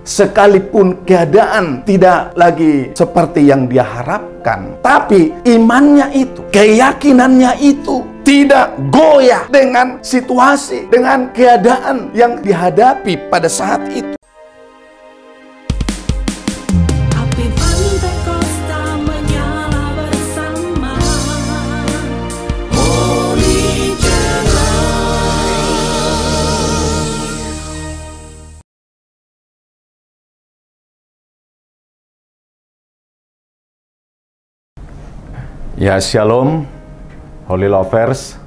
Sekalipun keadaan tidak lagi seperti yang dia harapkan, tapi imannya itu, keyakinannya itu tidak goyah dengan situasi, dengan keadaan yang dihadapi pada saat itu. Api Pentakosta menyala bersama Holy Ya, Shalom Holy Lovers.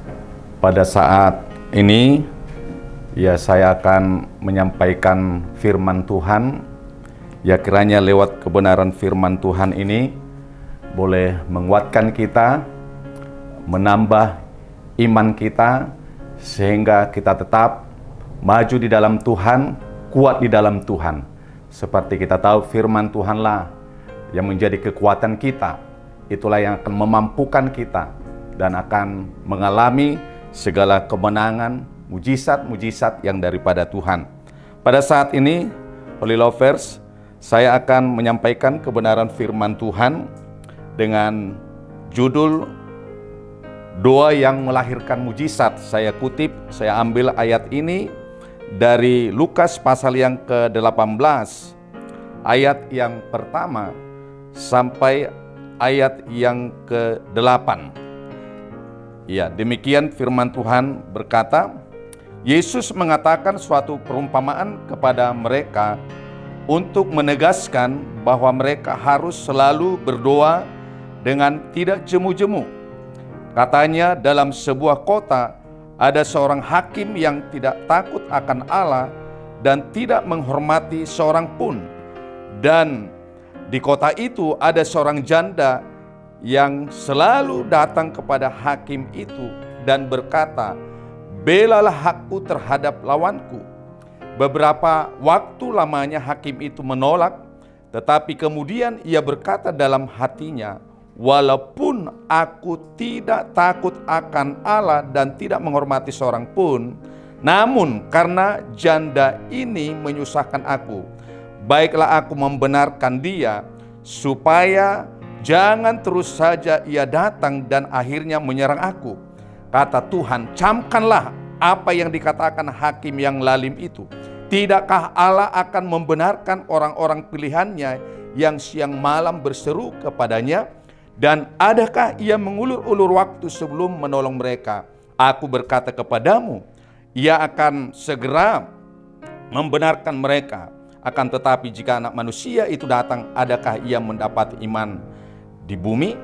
Pada saat ini ya saya akan menyampaikan firman Tuhan. Ya, kiranya lewat kebenaran firman Tuhan ini boleh menguatkan kita, menambah iman kita, sehingga kita tetap maju di dalam Tuhan, kuat di dalam Tuhan. Seperti kita tahu, firman Tuhanlah yang menjadi kekuatan kita. Itulah yang akan memampukan kita dan akan mengalami segala kemenangan, mujizat-mujizat yang daripada Tuhan. Pada saat ini, Holy Lovers, saya akan menyampaikan kebenaran firman Tuhan dengan judul Doa yang Melahirkan Mujizat. Saya kutip, saya ambil ayat ini dari Lukas pasal yang ke-18, ayat yang pertama sampai ayat yang ke-8. Ya, demikian firman Tuhan berkata, Yesus mengatakan suatu perumpamaan kepada mereka untuk menegaskan bahwa mereka harus selalu berdoa dengan tidak jemu-jemu. Katanya, dalam sebuah kota ada seorang hakim yang tidak takut akan Allah dan tidak menghormati seorang pun. Dan di kota itu ada seorang janda yang selalu datang kepada hakim itu dan berkata, "Belalah hakku terhadap lawanku." Beberapa waktu lamanya hakim itu menolak, tetapi kemudian ia berkata dalam hatinya, "Walaupun aku tidak takut akan Allah dan tidak menghormati seorang pun, namun karena janda ini menyusahkan aku, baiklah aku membenarkan dia, supaya jangan terus saja ia datang dan akhirnya menyerang aku." Kata Tuhan, "Camkanlah apa yang dikatakan hakim yang lalim itu. Tidakkah Allah akan membenarkan orang-orang pilihannya yang siang malam berseru kepadanya? Dan adakah ia mengulur-ulur waktu sebelum menolong mereka? Aku berkata kepadamu, ia akan segera membenarkan mereka. Akan tetapi jika Anak Manusia itu datang, adakah ia mendapat iman di bumi?"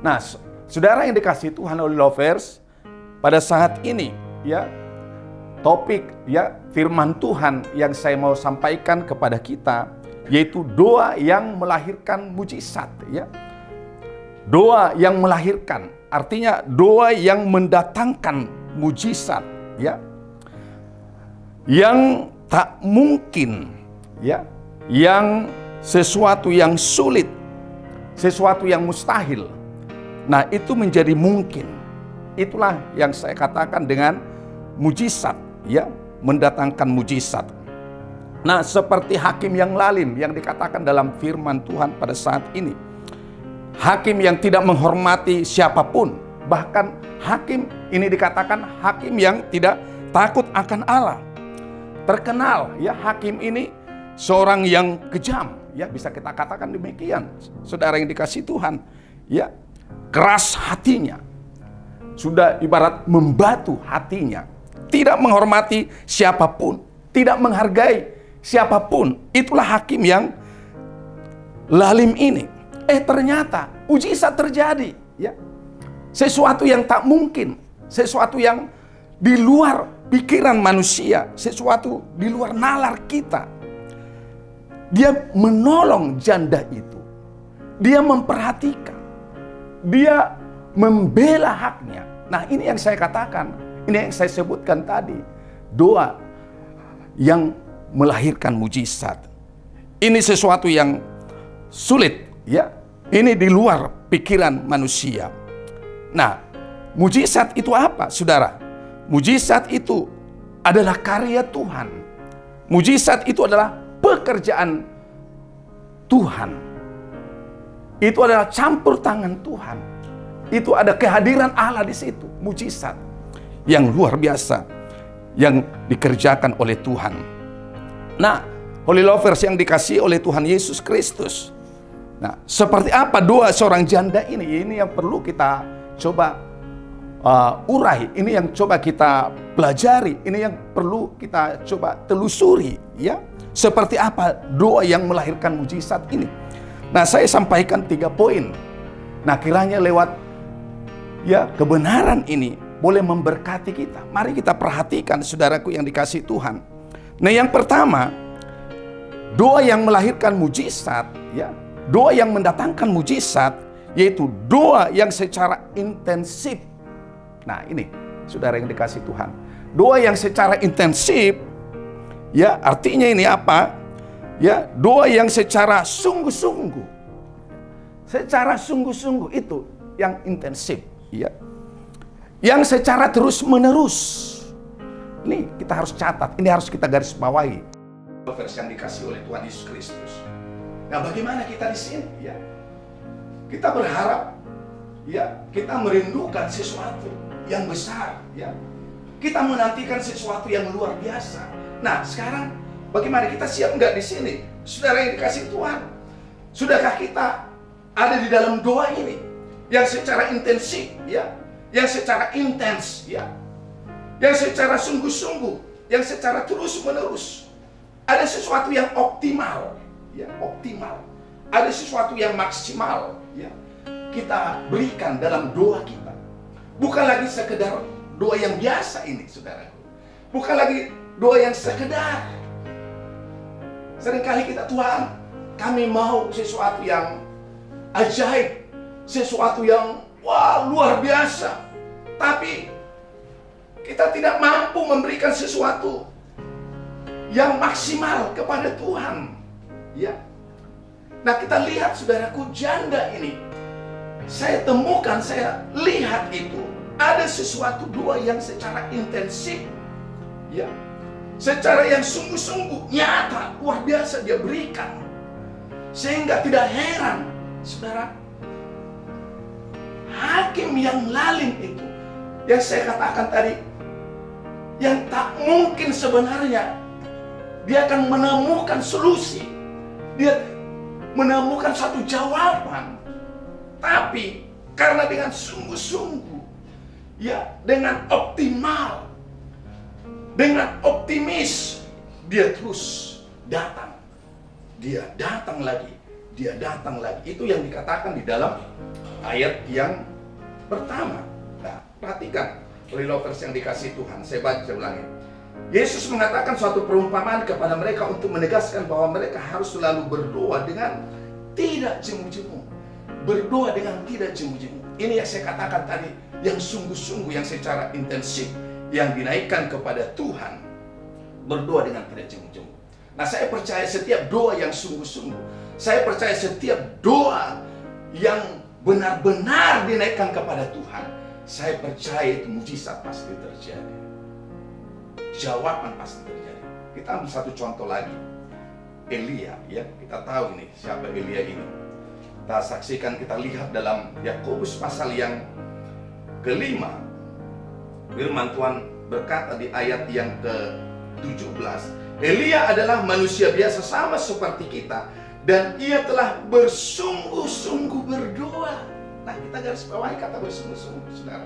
Nah, saudara yang dikasihi Tuhan, Holy Lovers, pada saat ini ya, topik ya firman Tuhan yang saya mau sampaikan kepada kita yaitu doa yang melahirkan mujizat ya. Doa yang melahirkan artinya doa yang mendatangkan mujizat ya. Yang tak mungkin ya, yang sesuatu yang sulit, sesuatu yang mustahil, nah itu menjadi mungkin. Itulah yang saya katakan dengan mujizat ya, mendatangkan mujizat. Nah, seperti hakim yang lalim yang dikatakan dalam firman Tuhan pada saat ini, hakim yang tidak menghormati siapapun, bahkan hakim ini dikatakan hakim yang tidak takut akan Allah. Terkenal ya, hakim ini seorang yang kejam, ya bisa kita katakan demikian, saudara yang dikasihi Tuhan, ya keras hatinya, sudah ibarat membatu hatinya, tidak menghormati siapapun, tidak menghargai siapapun. Itulah hakim yang lalim ini. Ternyata mujizat terjadi, ya sesuatu yang tak mungkin, sesuatu yang di luar pikiran manusia, sesuatu di luar nalar kita. Dia menolong janda itu. Dia memperhatikan. Dia membela haknya. Nah, ini yang saya katakan. Ini yang saya sebutkan tadi. Doa yang melahirkan mujizat. Ini sesuatu yang sulit, ya. Ini di luar pikiran manusia. Nah, mujizat itu apa, saudara? Mujizat itu adalah karya Tuhan. Mujizat itu adalah pekerjaan Tuhan. Itu adalah campur tangan Tuhan. Itu ada kehadiran Allah di situ, mujizat yang luar biasa yang dikerjakan oleh Tuhan. Nah, Holy Lovers yang dikasihi oleh Tuhan Yesus Kristus. Nah, seperti apa doa seorang janda ini? Ini yang perlu kita coba urai. Ini yang coba kita pelajari. Ini yang perlu kita coba telusuri, ya. Seperti apa doa yang melahirkan mujizat ini? Nah, saya sampaikan 3 poin. Nah, kiranya lewat kebenaran ini boleh memberkati kita. Mari kita perhatikan, saudaraku yang dikasihi Tuhan. Nah, yang pertama, doa yang melahirkan mujizat, ya, doa yang mendatangkan mujizat, yaitu doa yang secara intensif. Nah, ini saudara yang dikasihi Tuhan, doa yang secara intensif, ya, artinya ini apa? Ya, doa yang secara sungguh-sungguh. Secara sungguh-sungguh itu yang intensif, ya. Yang secara terus-menerus. Ini kita harus catat, ini harus kita garis bawahi. Versi yang dikasih oleh Tuhan Yesus Kristus. Nah, bagaimana kita di sini, ya? Kita berharap, ya, kita merindukan sesuatu yang besar, ya. Kita menantikan sesuatu yang luar biasa. Nah, sekarang bagaimana kita siap nggak di sini? Saudara yang dikasih Tuhan, sudahkah kita ada di dalam doa ini yang secara intensif, ya, yang secara intens, ya, yang secara sungguh-sungguh, yang secara terus-menerus? Ada sesuatu yang optimal, ya, optimal. Ada sesuatu yang maksimal, ya, kita berikan dalam doa kita. Bukan lagi sekedar doa yang biasa ini, saudara. Bukan lagi doa yang sekedar. Seringkali kita, Tuhan, kami mau sesuatu yang ajaib, sesuatu yang luar biasa. Tapi kita tidak mampu memberikan sesuatu yang maksimal kepada Tuhan, ya. Nah, kita lihat, saudaraku, janda ini, saya temukan, saya lihat itu ada sesuatu doa yang secara intensif, ya, secara yang sungguh-sungguh, nyata, luar biasa dia berikan. Sehingga tidak heran, saudara, hakim yang lalim itu, yang saya katakan tadi, yang tak mungkin sebenarnya dia akan menemukan solusi, dia menemukan satu jawaban, tapi karena dengan sungguh-sungguh, ya, dengan optimal, dengan optimis, dia terus datang. Dia datang lagi, dia datang lagi. Itu yang dikatakan di dalam ayat yang pertama. Nah, perhatikan, Holy Lovers yang dikasihi Tuhan, saya baca ulangi. Yesus mengatakan suatu perumpamaan kepada mereka untuk menegaskan bahwa mereka harus selalu berdoa dengan tidak jemu-jemu. Berdoa dengan tidak jemu-jemu. Ini yang saya katakan tadi, yang sungguh-sungguh, yang secara intensif, yang dinaikkan kepada Tuhan. Berdoa dengan tidak jemu-jemu. Nah, saya percaya setiap doa yang sungguh-sungguh, saya percaya setiap doa yang benar-benar dinaikkan kepada Tuhan, saya percaya itu mujizat pasti terjadi. Jawaban pasti terjadi. Kita ambil satu contoh lagi. Elia, ya, kita tahu ini siapa Elia ini. Kita saksikan, kita lihat dalam Yakobus pasal yang ke-5. Firman Tuhan berkata di ayat yang ke-17, Elia adalah manusia biasa sama seperti kita, dan ia telah bersungguh-sungguh berdoa. Nah, kita garis bawahi kata bersungguh-sungguh, saudara.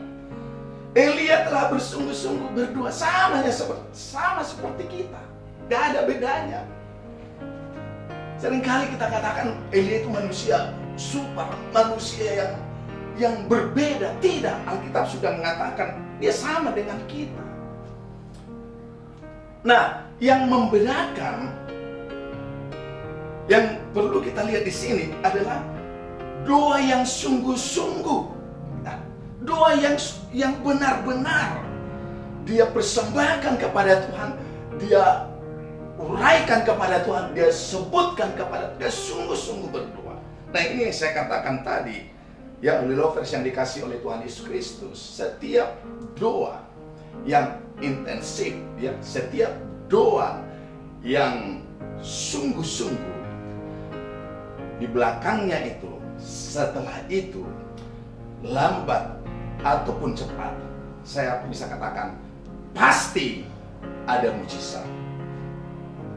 Elia telah bersungguh-sungguh berdoa, sama seperti kita. Gak ada bedanya. Seringkali kita katakan Elia itu manusia super, manusia yang berbeda. Tidak, Alkitab sudah mengatakan dia sama dengan kita. Nah, yang membedakan, yang perlu kita lihat di sini adalah doa yang sungguh-sungguh. Doa yang benar-benar dia persembahkan kepada Tuhan, dia uraikan kepada Tuhan, dia sebutkan kepada, dia sungguh-sungguh berdoa. Nah, ini yang saya katakan tadi, ya, Holy Lovers yang dikasih oleh Tuhan Yesus Kristus, setiap doa yang intensif, ya, setiap doa yang sungguh-sungguh di belakangnya itu, setelah itu, lambat ataupun cepat, saya bisa katakan pasti ada mujizat,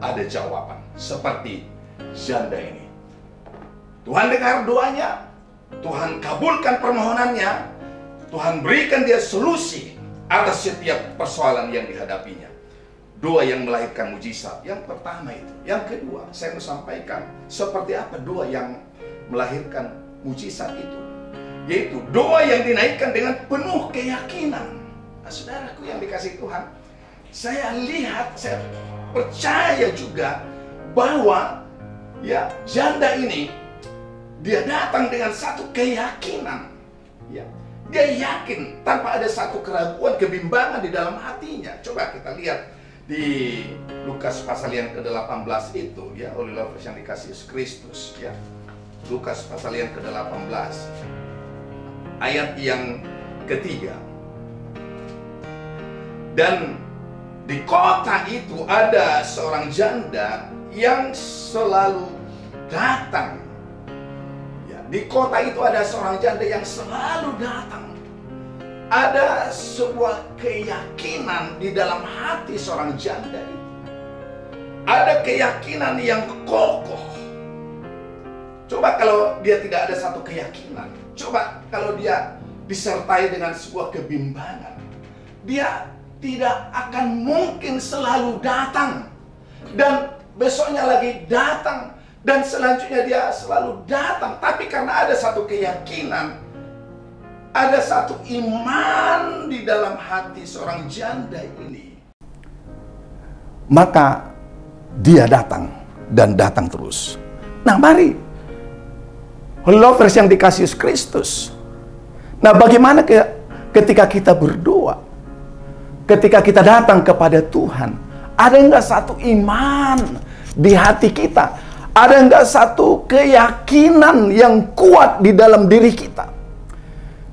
ada jawaban seperti janda ini. Tuhan dengar doanya, Tuhan kabulkan permohonannya, Tuhan berikan dia solusi atas setiap persoalan yang dihadapinya. Doa yang melahirkan mujizat. Yang pertama itu. Yang kedua, saya mau sampaikan seperti apa doa yang melahirkan mujizat itu. Yaitu doa yang dinaikkan dengan penuh keyakinan. Nah, saudaraku yang dikasihi Tuhan, saya lihat, saya percaya juga bahwa ya janda ini dia datang dengan satu keyakinan. Ya, dia yakin tanpa ada satu keraguan, kebimbangan di dalam hatinya. Coba kita lihat di Lukas pasal yang ke-18 itu, ya, oleh lovers yang dikasihi Yesus Kristus, ya. Lukas pasal yang ke-18 ayat yang ketiga. Dan di kota itu ada seorang janda yang selalu datang. Di kota itu ada seorang janda yang selalu datang. Ada sebuah keyakinan di dalam hati seorang janda itu. Ada keyakinan yang kokoh. Coba kalau dia tidak ada satu keyakinan. Coba kalau dia disertai dengan sebuah kebimbangan. Dia tidak akan mungkin selalu datang. Dan besoknya lagi datang. Dan selanjutnya dia selalu datang. Tapi karena ada satu keyakinan, ada satu iman di dalam hati seorang janda ini, maka dia datang dan datang terus. Nah, mari lovers yang dikasihi Yesus Kristus. Nah, bagaimana ketika kita berdoa, ketika kita datang kepada Tuhan, ada enggak satu iman di hati kita? Ada enggak satu keyakinan yang kuat di dalam diri kita?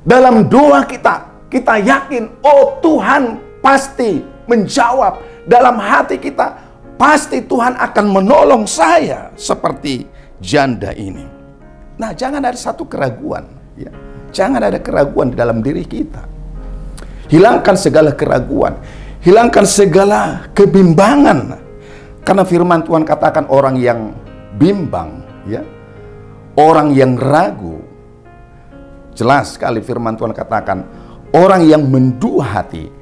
Dalam doa kita, kita yakin, oh Tuhan pasti menjawab. Dalam hati kita, pasti Tuhan akan menolong saya seperti janda ini. Nah, jangan ada satu keraguan. Ya. Jangan ada keraguan di dalam diri kita. Hilangkan segala keraguan. Hilangkan segala kebimbangan. Karena firman Tuhan katakan orang yang bimbang, ya, orang yang ragu. Jelas sekali firman Tuhan katakan, orang yang mendua hati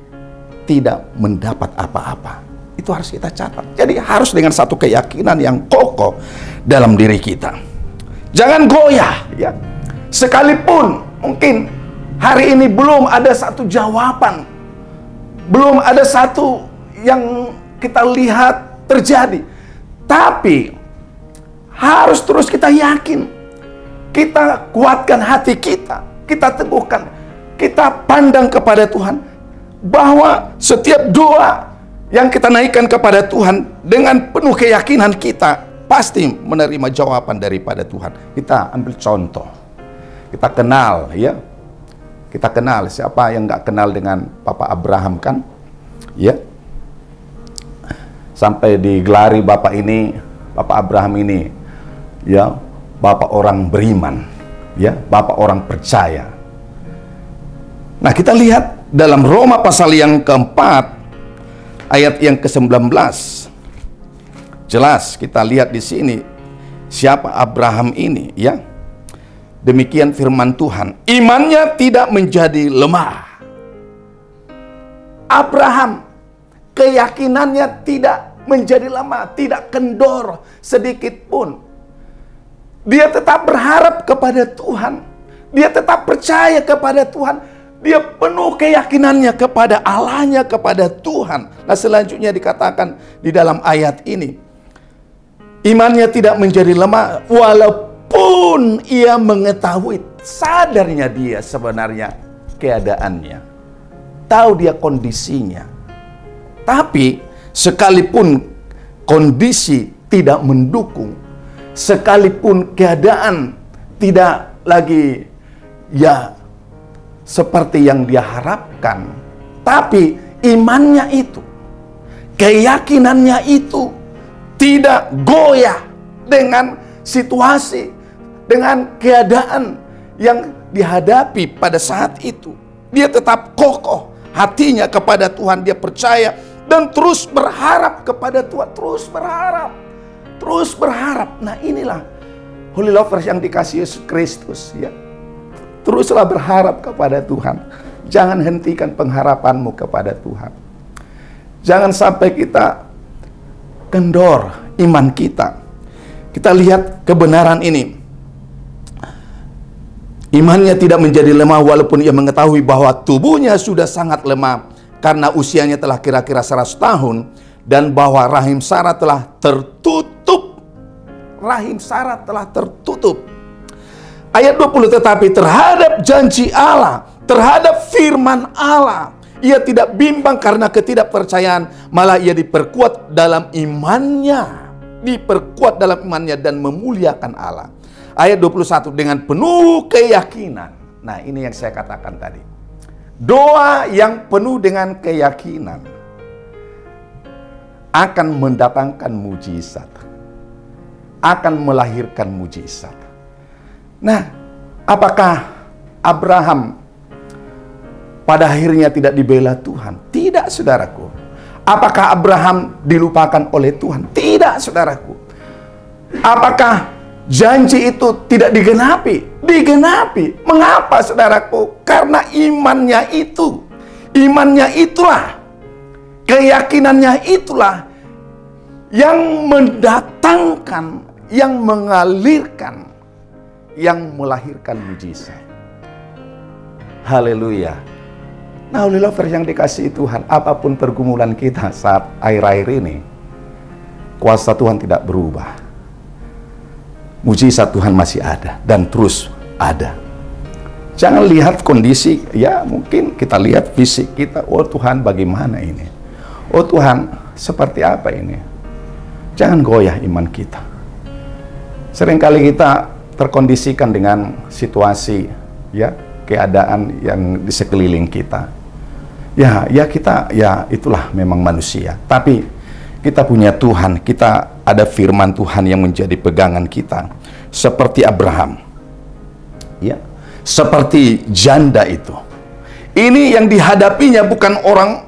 tidak mendapat apa-apa. Itu harus kita catat. Jadi harus dengan satu keyakinan yang kokoh dalam diri kita. Jangan goyah, ya. Sekalipun mungkin hari ini belum ada satu jawaban, belum ada satu yang kita lihat terjadi, tapi harus terus kita yakin, kita kuatkan hati kita, kita teguhkan, kita pandang kepada Tuhan, bahwa setiap doa yang kita naikkan kepada Tuhan dengan penuh keyakinan kita pasti menerima jawaban daripada Tuhan. Kita ambil contoh, kita kenal, ya, kita kenal, siapa yang nggak kenal dengan Papa Abraham, kan, ya, sampai digelari Bapak ini, Bapak Abraham ini, ya, Bapak orang beriman, ya, Bapak orang percaya. Nah, kita lihat dalam Roma pasal yang keempat ayat yang ke-19. Jelas kita lihat di sini siapa Abraham ini, ya. Demikian firman Tuhan, imannya tidak menjadi lemah. Abraham keyakinannya tidak menjadi lemah, tidak kendor sedikit pun. Dia tetap berharap kepada Tuhan. Dia tetap percaya kepada Tuhan. Dia penuh keyakinannya kepada Allahnya, kepada Tuhan. Nah, selanjutnya dikatakan di dalam ayat ini, imannya tidak menjadi lemah walaupun ia mengetahui, sadarnya dia sebenarnya keadaannya, tahu dia kondisinya. Tapi sekalipun kondisi tidak mendukung, sekalipun keadaan tidak lagi, ya, seperti yang dia harapkan, tapi imannya itu, keyakinannya itu tidak goyah dengan situasi, dengan keadaan yang dihadapi pada saat itu. Dia tetap kokoh hatinya kepada Tuhan, dia percaya dan terus berharap kepada Tuhan, terus berharap, terus berharap. Nah, inilah Holy Lovers yang dikasihi Yesus Kristus, ya. Teruslah berharap kepada Tuhan. Jangan hentikan pengharapanmu kepada Tuhan. Jangan sampai kita kendor iman kita. Kita lihat kebenaran ini. Imannya tidak menjadi lemah walaupun ia mengetahui bahwa tubuhnya sudah sangat lemah karena usianya telah kira-kira 100 tahun dan bahwa rahim Sarah telah tertutup. Rahim Sarah telah tertutup. Ayat 20, tetapi terhadap janji Allah, terhadap firman Allah, ia tidak bimbang karena ketidakpercayaan, malah ia diperkuat dalam imannya, diperkuat dalam imannya dan memuliakan Allah. Ayat 21, dengan penuh keyakinan. Nah, ini yang saya katakan tadi. Doa yang penuh dengan keyakinan akan mendatangkan mujizat, akan melahirkan mujizat. Nah, apakah Abraham pada akhirnya tidak dibela Tuhan? Tidak, saudaraku. Apakah Abraham dilupakan oleh Tuhan? Tidak, saudaraku. Apakah janji itu tidak digenapi? Digenapi. Mengapa, saudaraku? Karena imannya itu. Imannya itulah, keyakinannya itulah yang mendatangkan, yang mengalirkan, yang melahirkan mujizat. Haleluya. Nah, Holy Lovers yang dikasihi Tuhan, apapun pergumulan kita saat akhir-akhir ini, kuasa Tuhan tidak berubah. Mujizat Tuhan masih ada dan terus ada. Jangan lihat kondisi, ya mungkin kita lihat fisik kita, oh Tuhan bagaimana ini? Oh Tuhan seperti apa ini? Jangan goyah iman kita. Seringkali kita terkondisikan dengan situasi, ya, keadaan yang di sekeliling kita. Ya kita, ya itulah memang manusia. Tapi kita punya Tuhan, kita ada firman Tuhan yang menjadi pegangan kita. Seperti Abraham, ya, seperti janda itu. Ini yang dihadapinya bukan orang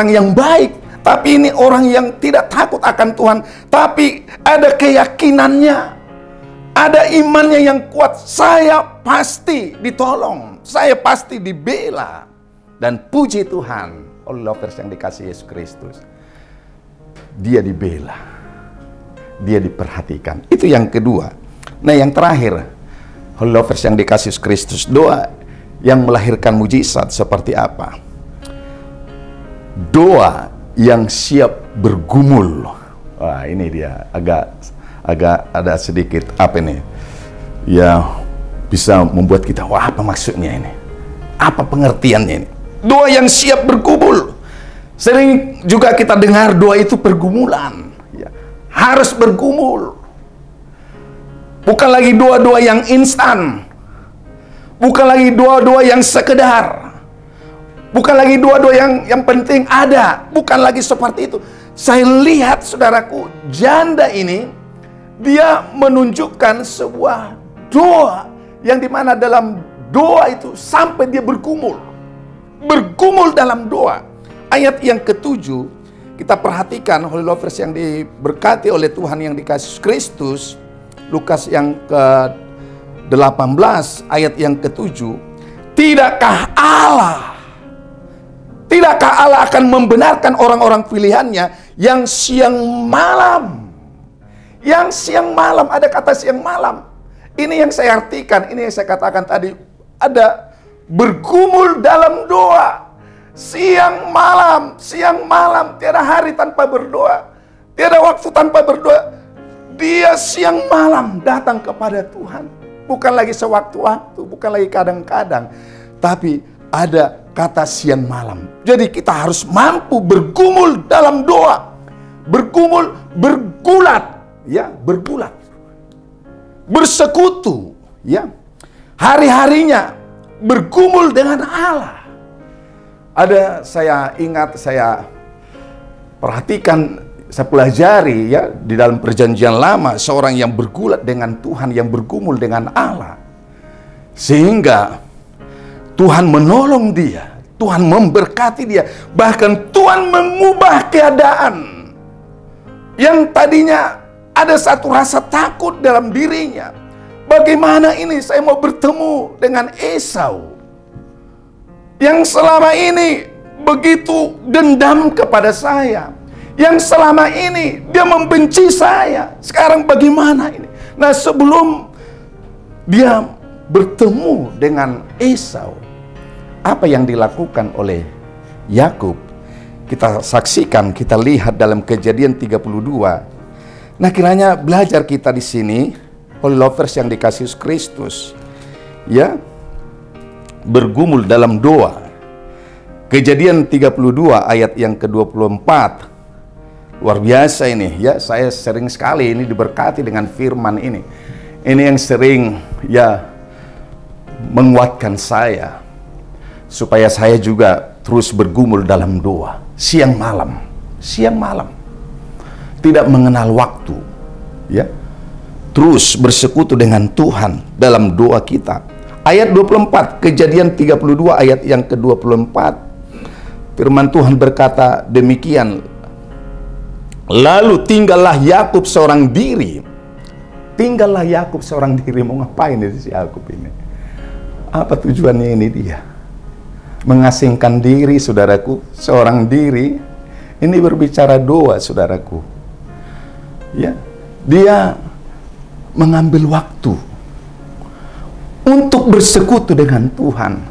yang baik, tapi ini orang yang tidak takut akan Tuhan, tapi ada keyakinannya. Ada imannya yang kuat, saya pasti ditolong, saya pasti dibela. Dan puji Tuhan, Holy Lovers yang dikasihi Yesus Kristus, dia dibela, dia diperhatikan. Itu yang kedua. Nah, yang terakhir, Holy Lovers yang dikasihi Yesus Kristus, doa yang melahirkan mujizat seperti apa? Doa yang siap bergumul. Wah, ini dia agak ada sedikit apa ini, ya bisa membuat kita, wah apa maksudnya ini, apa pengertiannya ini. Doa yang siap bergumul. Sering juga kita dengar doa itu pergumulan, ya, harus bergumul. Bukan lagi doa-doa yang instan, bukan lagi doa-doa yang sekedar, bukan lagi doa-doa yang penting ada, bukan lagi seperti itu. Saya lihat, saudaraku, janda ini dia menunjukkan sebuah doa yang dimana dalam doa itu sampai dia bergumul dalam doa. Ayat yang ke-7 kita perhatikan, Holy Lovers yang diberkati oleh Tuhan yang dikasihi Kristus, Lukas yang ke-18 ayat yang ke-7, tidakkah Allah akan membenarkan orang-orang pilihannya yang siang malam, ada kata siang malam. Ini yang saya artikan, ini yang saya katakan tadi, ada bergumul dalam doa. Siang malam, tiada hari tanpa berdoa, tiada waktu tanpa berdoa. Dia siang malam datang kepada Tuhan. Bukan lagi sewaktu-waktu, bukan lagi kadang-kadang, tapi ada kata siang malam. Jadi kita harus mampu bergumul dalam doa. Bergumul, bergulat, ya, bergulat, bersekutu, ya, hari-harinya bergumul dengan Allah. Saya ingat, saya perhatikan saya pelajari ya di dalam perjanjian lama, seorang yang bergulat dengan Tuhan, yang bergumul dengan Allah, sehingga Tuhan menolong dia, Tuhan memberkati dia, bahkan Tuhan mengubah keadaan yang tadinya ada satu rasa takut dalam dirinya. Bagaimana ini saya mau bertemu dengan Esau yang selama ini begitu dendam kepada saya, yang selama ini dia membenci saya. Sekarang bagaimana ini? Nah, sebelum dia bertemu dengan Esau, apa yang dilakukan oleh Yakub? Kita saksikan, kita lihat dalam Kejadian 32. Nah, kiranya belajar kita di sini, Holy Lovers yang dikasih Kristus, ya, bergumul dalam doa. Kejadian 32 ayat yang ke-24. Luar biasa ini, ya. Saya sering sekali ini diberkati dengan firman ini. Ini yang sering ya menguatkan saya supaya saya juga terus bergumul dalam doa siang malam, tidak mengenal waktu, ya. Terus bersekutu dengan Tuhan dalam doa kita. Ayat 24, Kejadian 32 ayat yang ke-24. Firman Tuhan berkata demikian. Lalu tinggallah Yakub seorang diri. Tinggallah Yakub seorang diri. Mau ngapain ini si Yakub ini? Apa tujuannya ini dia? Mengasingkan diri, saudaraku, seorang diri. Ini berbicara doa, saudaraku. Ya, dia mengambil waktu untuk bersekutu dengan Tuhan,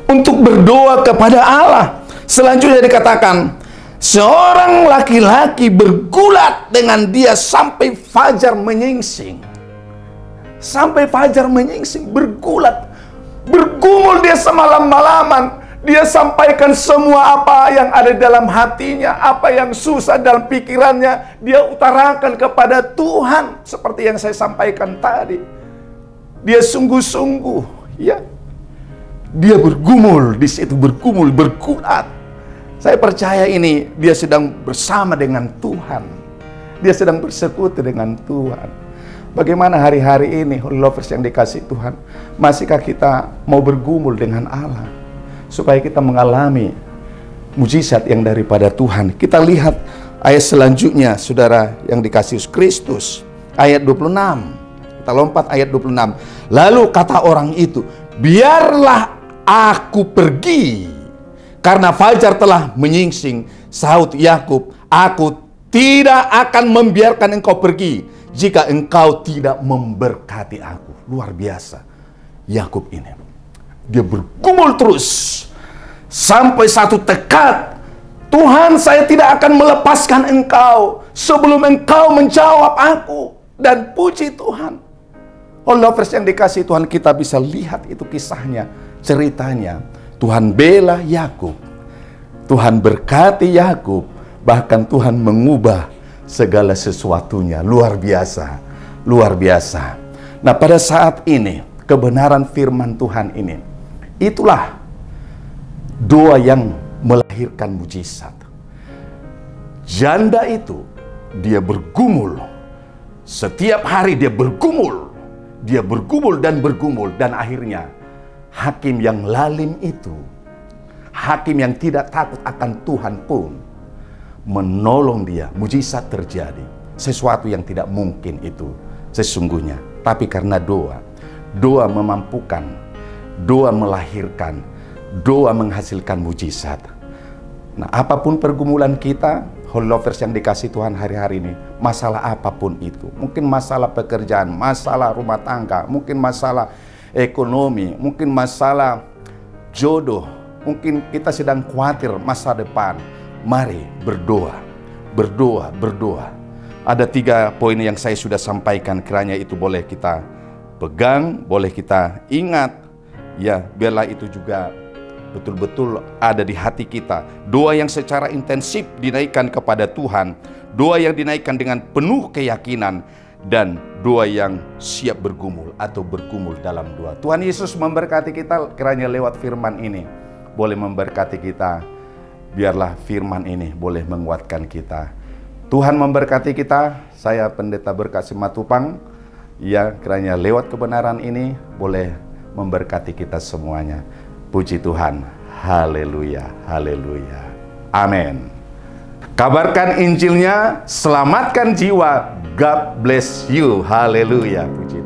untuk berdoa kepada Allah. Selanjutnya dikatakan, seorang laki-laki bergulat dengan dia sampai fajar menyingsing. Sampai fajar menyingsing, bergulat, bergumul dia semalam-malaman. Dia sampaikan semua apa yang ada dalam hatinya, apa yang susah dalam pikirannya, dia utarakan kepada Tuhan. Seperti yang saya sampaikan tadi. Dia sungguh-sungguh, ya. Dia bergumul di situ, bergumul, bergulat. Saya percaya ini dia sedang bersama dengan Tuhan. Dia sedang bersekutu dengan Tuhan. Bagaimana hari-hari ini, Holy Lovers yang dikasih Tuhan, masihkah kita mau bergumul dengan Allah supaya kita mengalami mujizat yang daripada Tuhan? Kita lihat ayat selanjutnya, saudara yang dikasih Kristus, ayat 26. Kita lompat ayat 26. Lalu kata orang itu, biarlah aku pergi, karena fajar telah menyingsing. Sahut Yakub, aku tidak akan membiarkan engkau pergi jika engkau tidak memberkati aku. Luar biasa Yakub ini. Dia bergumul terus sampai satu tekad, Tuhan, saya tidak akan melepaskan engkau sebelum engkau menjawab aku. Dan puji Tuhan, All Lovers yang dikasih Tuhan, kita bisa lihat itu kisahnya, ceritanya. Tuhan bela Yakub, Tuhan berkati Yakub, bahkan Tuhan mengubah segala sesuatunya. Luar biasa, luar biasa. Nah, pada saat ini kebenaran firman Tuhan ini, itulah doa yang melahirkan mujizat. Janda itu dia bergumul setiap hari, dia bergumul dan akhirnya hakim yang lalim itu, hakim yang tidak takut akan Tuhan pun menolong dia. Mujizat terjadi, sesuatu yang tidak mungkin itu sesungguhnya, tapi karena doa memampukan, doa melahirkan, doa menghasilkan mujizat. Nah, apapun pergumulan kita, Holy Lovers yang dikasih Tuhan hari-hari ini, masalah apapun itu, mungkin masalah pekerjaan, masalah rumah tangga, mungkin masalah ekonomi, mungkin masalah jodoh, mungkin kita sedang khawatir masa depan. Mari berdoa, berdoa, berdoa. Ada 3 poin yang saya sudah sampaikan, kiranya itu boleh kita pegang, boleh kita ingat, ya, biarlah itu juga betul-betul ada di hati kita. Doa yang secara intensif dinaikkan kepada Tuhan, doa yang dinaikkan dengan penuh keyakinan, dan doa yang siap bergumul atau bergumul dalam doa. Tuhan Yesus memberkati kita, kiranya lewat firman ini boleh memberkati kita. Biarlah firman ini boleh menguatkan kita. Tuhan memberkati kita. Saya Pendeta Berkat Simatupang. Ya, kiranya lewat kebenaran ini boleh memberkati kita semuanya. Puji Tuhan. Haleluya, haleluya. Amin. Kabarkan Injilnya, selamatkan jiwa. God bless you. Haleluya. Puji